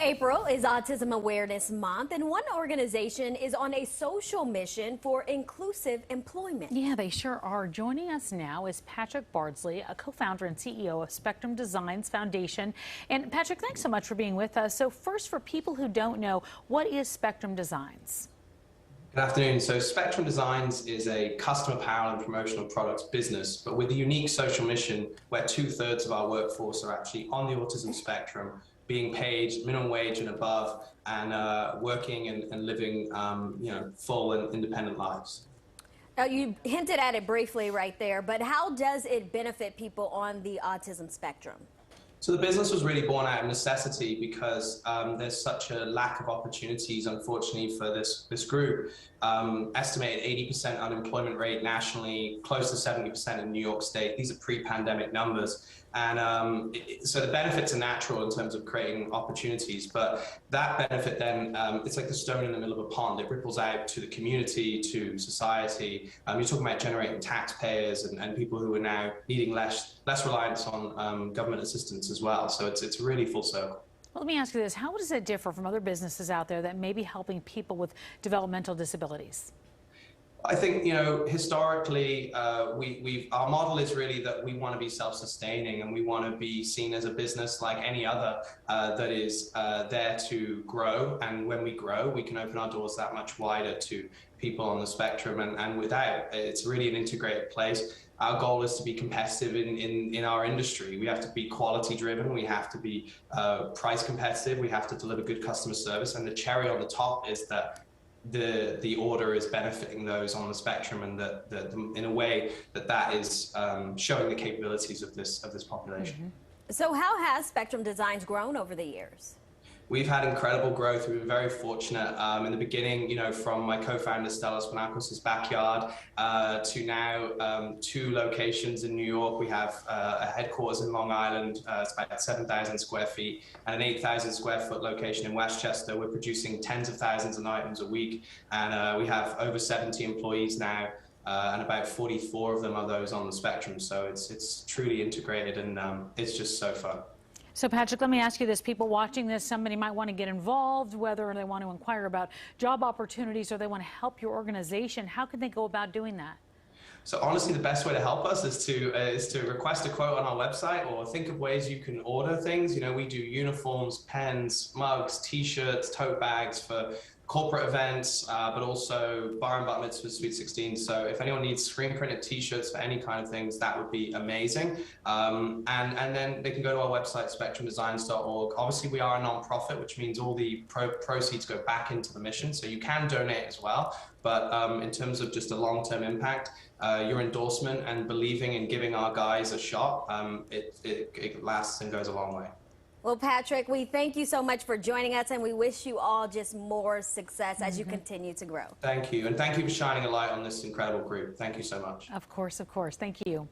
April is Autism Awareness Month, and one organization is on a social mission for inclusive employment. Yeah, they sure are. Joining us now is Patrick Bardsley, a co-founder and CEO of Spectrum Designs Foundation. And Patrick, thanks so much for being with us. So first, for people who don't know, what is Spectrum Designs? Good afternoon. So Spectrum Designs is a custom apparel and promotional products business, but with a unique social mission where 2/3 of our workforce are actually on the autism spectrum, being paid minimum wage and above, and working and living full and independent lives. Now, you hinted at it briefly right there, but how does it benefit people on the autism spectrum? So the business was really born out of necessity because there's such a lack of opportunities, unfortunately, for this group. Estimated 80% unemployment rate nationally, close to 70% in New York State. These are pre-pandemic numbers. And so the benefits are natural in terms of creating opportunities, but that benefit then, it's like the stone in the middle of a pond. It ripples out to the community, to society. You're talking about generating taxpayers and people who are now needing less reliance on government assistance as well. So it's really full circle. Well, let me ask you this. How does it differ from other businesses out there that may be helping people with developmental disabilities? I think, historically, our model is really that we want to be self-sustaining, and we want to be seen as a business like any other that is there to grow. And when we grow, we can open our doors that much wider to people on the spectrum. And without, it's really an integrated place. Our goal is to be competitive in our industry. We have to be quality driven. We have to be price competitive. We have to deliver good customer service. And the cherry on the top is that the order is benefiting those on the spectrum, and that in a way that is showing the capabilities of this population. Mm-hmm. So how has Spectrum Designs grown over the years? We've had incredible growth. We've been very fortunate. In the beginning, from my co-founder Stella Spinakos' backyard to now 2 locations in New York. We have a headquarters in Long Island. It's about 7,000 square feet, and an 8,000 square foot location in Westchester. We're producing tens of thousands of items a week, and we have over 70 employees now. And about 44 of them are those on the spectrum. So it's truly integrated, and it's just so fun. So Patrick, let me ask you this. People watching this, somebody might want to get involved, whether they want to inquire about job opportunities or they want to help your organization. How can they go about doing that? So honestly, the best way to help us is to request a quote on our website, or think of ways you can order things. We do uniforms, pens, mugs, t-shirts, tote bags for corporate events, but also bar and bat mitzvahs, Sweet 16. So if anyone needs screen printed t-shirts for any kind of things, that would be amazing. And then they can go to our website, spectrumdesigns.org. Obviously, we are a non-profit, which means all the proceeds go back into the mission. So you can donate as well. But in terms of just a long-term impact, your endorsement and believing in giving our guys a shot, it lasts and goes a long way. Well, Patrick, we thank you so much for joining us, and we wish you all just more success as you continue to grow. Thank you. And thank you for shining a light on this incredible group. Thank you so much. Of course, of course. Thank you.